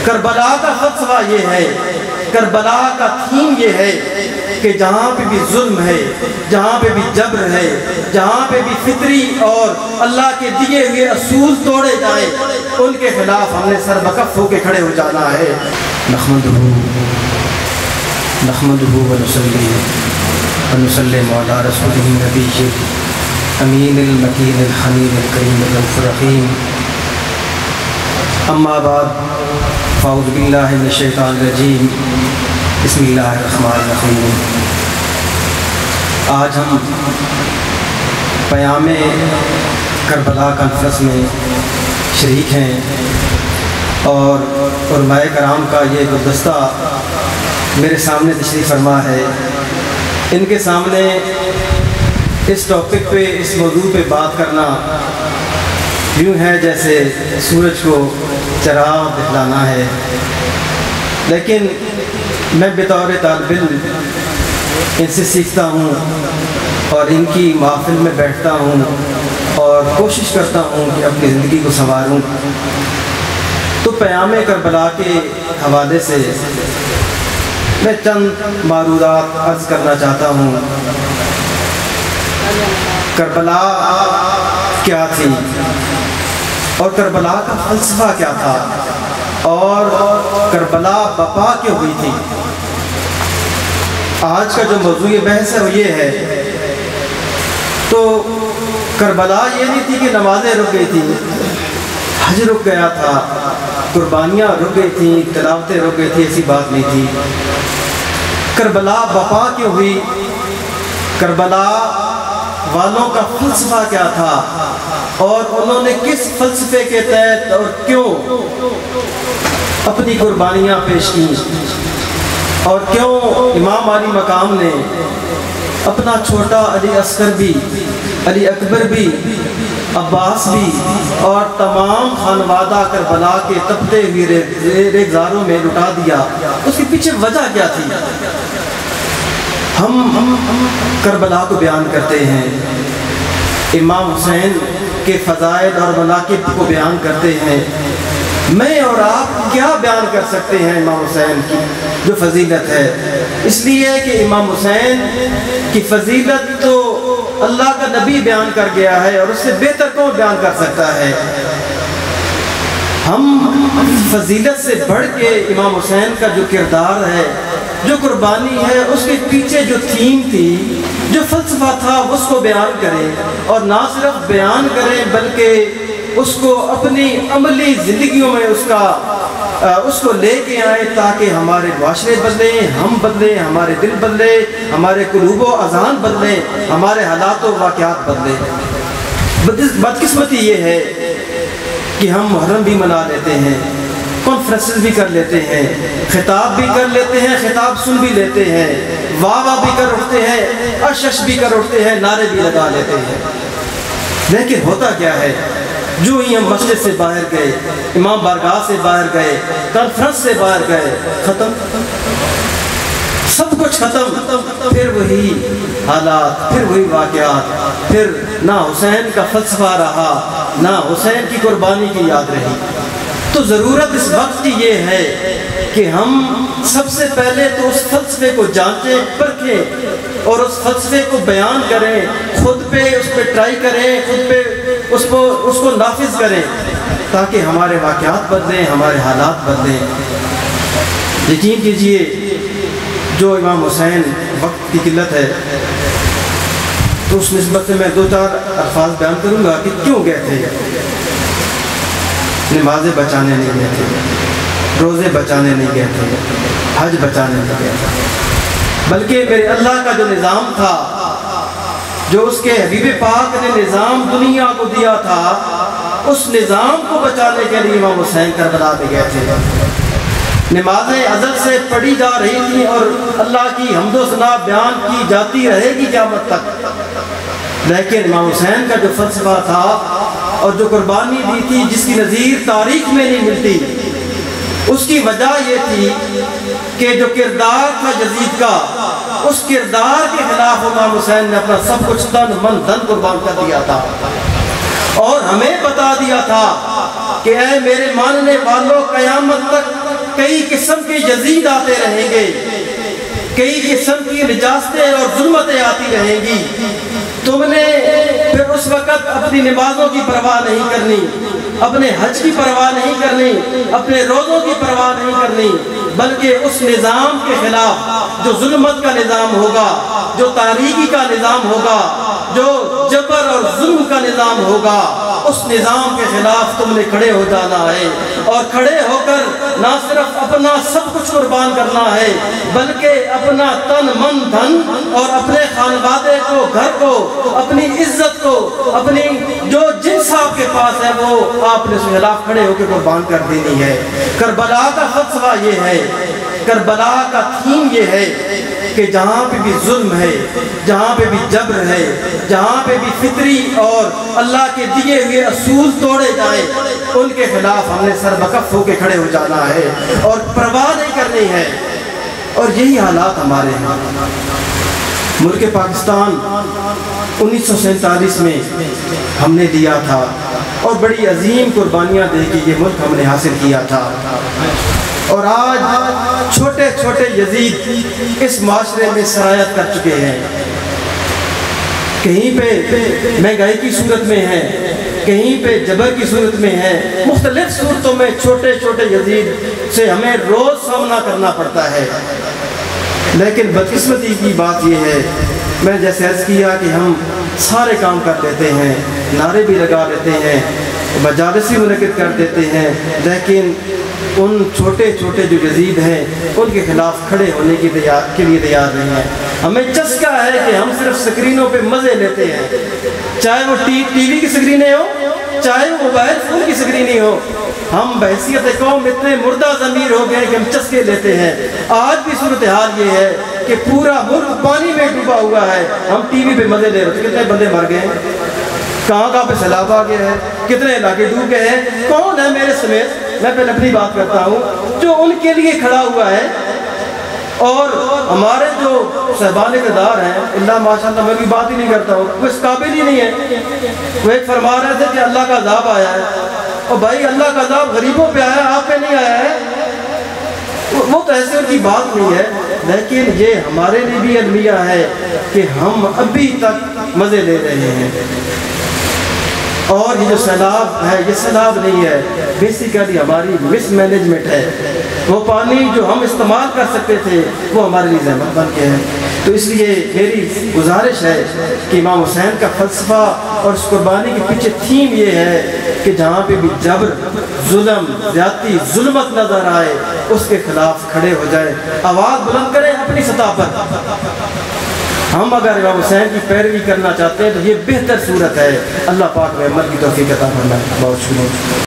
کربلا کا فلسفہ یہ ہے، کربلا کا تھیم یہ ہے کہ جہاں پہ بھی ظلم ہے، جہاں پہ بھی جبر ہے، جہاں پہ بھی فطری اور اللہ کے دیے ہوئے اصول توڑے جائیں، ان کے خلاف ہم نے سر بکف ہو کے کھڑے ہو جانا ہے۔ نحمدہ ونصلی ونسلم علی رسولہ النبی امین المکین الحمید الکریم الرؤوف الرحیم، اما بعد فاعوذ باللہ من الشیطان الرجیم، بسم اللہ الرحمن الرحیم۔ آج ہم پیام کربلا کانفرنس میں شریک ہیں اور علماء کرام کا یہ گلدستہ میرے سامنے تشریف فرما ہے۔ ان کے سامنے اس ٹاپک پہ، اس موضوع پہ بات کرنا یوں ہے جیسے سورج کو چراغ دکھلانا ہے، لیکن میں بطور طالب علم ان سے سیکھتا ہوں اور ان کی محفل میں بیٹھتا ہوں اور کوشش کرتا ہوں کہ اپنی زندگی کو سنواروں۔ تو پیام کربلا کے حوالے سے میں چند معروضات عرض کرنا چاہتا ہوں۔ کربلا کیا تھی اور کربلا کا فلسفہ کیا تھا اور کربلا بپا کیوں ہوئی تھی؟ آج کا جو موضوع بحث ہے وہ یہ ہے۔ تو کربلا یہ نہیں تھی کہ نمازیں رک گئی تھیں، حج رک گیا تھا، قربانیاں رک گئی تھیں، تلاوتیں رک گئی تھی، ایسی بات نہیں تھی۔ کربلا بپا کیوں ہوئی؟ کربلا والوں کا فلسفہ کیا تھا اور انہوں نے کس فلسفے کے تحت اور کیوں اپنی قربانیاں پیش کی، اور کیوں امام علی مقام نے اپنا چھوٹا علی اصغر بھی، علی اکبر بھی، عباس بھی اور تمام خانوادہ کربلا کے تپتے ہوئے ریگزاروں میں لٹا دیا؟ اس کے پیچھے وجہ کیا تھی؟ ہم کربلا کو بیان کرتے ہیں، امام حسین کے فضائل اور مناقب کو بیان کرتے ہیں۔ میں اور آپ کیا بیان کر سکتے ہیں امام حسین کی جو فضیلت ہے؟ اس لیے کہ امام حسین کی فضیلت تو اللہ کا نبی بیان کر گیا ہے، اور اس سے بہتر کون بیان کر سکتا ہے؟ ہم فضیلت سے بڑھ کے امام حسین کا جو کردار ہے، جو قربانی ہے، اس کے پیچھے جو تھیم تھی، جو فلسفہ تھا، اس کو بیان کریں، اور نہ صرف بیان کریں بلکہ اس کو اپنی عملی زندگیوں میں اس کو لے کے آئیں، تاکہ ہمارے معاشرے بدلیں، ہم بدلیں، ہمارے دل بدلیں، ہمارے قلوب و اذہان بدلیں، ہمارے حالات و واقعات بدلیں۔ بدقسمتی یہ ہے کہ ہم محرم بھی منا لیتے ہیں، کانفرنسز بھی کر لیتے ہیں، خطاب بھی کر لیتے ہیں، خطاب سن بھی لیتے ہیں، واہ واہ بھی کر اٹھتے ہیں، اشش بھی کر اٹھتے ہیں، نعرے بھی لگا لیتے ہیں، لیکن ہوتا کیا ہے؟ جو ہی ہم مسجد سے باہر گئے، امام بارگاہ سے باہر گئے، کانفرنس سے باہر گئے، ختم، سب کچھ ختم، پھر وہی حالات، پھر وہی واقعات، پھر نہ حسین کا فلسفہ رہا، نہ حسین کی قربانی کی یاد رہی۔ تو ضرورت اس وقت کی یہ ہے کہ ہم سب سے پہلے تو اس فلسفے کو جانچیں، پرکھیں اور اس فلسفے کو بیان کریں، خود پہ اس پہ ٹرائی کریں، خود پہ اس کو نافذ کریں، تاکہ ہمارے واقعات بدلیں، ہمارے حالات بدلیں۔ یقین کیجئے جو امام حسین وقت کی قلت ہے، تو اس نسبت سے میں دو چار الفاظ بیان کروں گا کہ کیوں گئے تھے۔ نمازیں بچانے نہیں گئے تھے، روزے بچانے نہیں گئے تھے، حج بچانے نہیں گئے تھے، بلکہ میرے اللہ کا جو نظام تھا، جو اس کے حبیب پاک نے نظام دنیا کو دیا تھا، اس نظام کو بچانے کے لیے امام حسین کربلا میں گئے تھے۔ نمازیں ازل سے پڑھی جا رہی تھیں اور اللہ کی حمد و ثنا بیان کی جاتی رہے گی قیامت تک، لیکن امام حسین کا جو فلسفہ تھا اور جو قربانی دی تھی، جس کی نظیر تاریخ میں نہیں ملتی، اس کی وجہ یہ تھی کہ جو کردار تھا یزید کا، اس کردار کے خلاف امام حسین نے اپنا سب کچھ تن من دھن قربان کر دیا تھا، اور ہمیں بتا دیا تھا کہ اے میرے ماننے والوں، قیامت تک کئی قسم کے یزید آتے رہیں گے، کئی قسم کی نجاستیں اور ظلمتیں آتی رہیں گی۔ تم نے پھر اس وقت اپنی نمازوں کی پرواہ نہیں کرنی، اپنے حج کی پرواہ نہیں کرنی، اپنے روزوں کی پرواہ نہیں کرنی، بلکہ اس نظام کے خلاف جو ظلمت کا نظام ہوگا، جو تاریکی کا نظام ہوگا، جو جبر اور ظلم کا نظام ہوگا، اس نظام کے خلاف تم نے کھڑے ہو جانا ہے، اور کھڑے ہو کر نہ صرف اپنا سب کچھ قربان کرنا ہے، بلکہ اپنا تن من دھن اور اپنے خانوادے کو، گھر کو، اپنی عزت کو، اپنی جو جنس آپ کے پاس ہے وہ آپ نے اس کے خلاف کھڑے ہو کے قربان کر دینی ہے۔ کربلا کا فلسفہ یہ ہے، کربلا کا تھیم یہ ہے کہ جہاں پہ بھی ظلم ہے، جہاں پہ بھی جبر ہے، جہاں پہ بھی فطری اور اللہ کے دیے ہوئے اصول توڑے جائیں، ان کے خلاف ہم نے سر بکف ہو کے کھڑے ہو جانا ہے اور پرواہ نہیں کرنی ہے۔ اور یہی حالات ہمارے ہیں۔ ملک پاکستان 1947 میں ہم نے دیا تھا، اور بڑی عظیم قربانیاں دے کے یہ ملک ہم نے حاصل کیا تھا، اور آج چھوٹے چھوٹے یزید اس معاشرے میں سرایت کر چکے ہیں۔ کہیں پہ مہنگائی کی صورت میں ہے، کہیں پہ جبر کی صورت میں ہے، مختلف صورتوں میں چھوٹے چھوٹے یزید سے ہمیں روز سامنا کرنا پڑتا ہے۔ لیکن بدقسمتی کی بات یہ ہے، میں جیسے عرض کیا کہ ہم سارے کام کر لیتے ہیں، نعرے بھی لگا لیتے ہیں، مجالس بھی منعقد کر دیتے ہیں، لیکن ان چھوٹے چھوٹے جو یزید ہیں ان کے خلاف کھڑے ہونے کے لیے تیار نہیں ہیں۔ ہمیں چسکا ہے کہ ہم صرف سکرینوں پہ مزے لیتے ہیں، چاہے وہ ٹی وی کی سکرینیں ہو، چاہے وہ موبائل فون کی سکرینیں ہو۔ ہم بحیثیت قوم اتنے مردہ ضمیر ہو گئے کہ ہم چسکے لیتے ہیں۔ آج بھی صورتحال یہ ہے کہ پورا ملک پانی میں ڈوبا ہوا ہے، ہم ٹی وی پہ مزے لے رہے ہیں۔ کتنے بندے مر گئے ہیں، کہاں پہ سیلاب آ گیا ہے، کتنے علاقے ڈوب گئے ہیں، کون ہے میرے سمیت، میں پہلے اپنی بات کرتا ہوں، جو ان کے لیے کھڑا ہوا ہے۔ اور ہمارے جو صاحبان اقتدار ہیں، اللہ ماشاءاللہ میں بھی بات ہی نہیں کرتا ہوں، وہ اس قابل ہی نہیں ہے۔ وہ ایک فرما رہے تھے کہ اللہ کا عذاب آیا ہے، اور بھائی اللہ کا عذاب غریبوں پہ آیا ہے، آپ پہ نہیں آیا ہے، وہ تو ایسے ان کی بات نہیں ہے۔ لیکن یہ ہمارے لیے بھی المیہ ہے کہ ہم ابھی تک مزے لے رہے ہیں، اور یہ جو سیلاب ہے یہ سیلاب نہیں ہے، بیسیکلی ہماری مس مینجمنٹ ہے۔ وہ پانی جو ہم استعمال کر سکتے تھے وہ ہمارے لیے زحمت بن کے ہے۔ تو اس لیے میری گزارش ہے کہ امام حسین کا فلسفہ اور اس قربانی کے پیچھے تھیم یہ ہے کہ جہاں پہ بھی جبر، ظلم، زیادتی، ظلمت نظر آئے اس کے خلاف کھڑے ہو جائیں، آواز بلند کریں اپنی سطح پر۔ ہم اگر امام حسین کی پیروی کرنا چاہتے ہیں تو یہ بہتر صورت ہے۔ اللہ پاک میں عمل کی توفیق عطا فرمائے۔ بہت شکریہ۔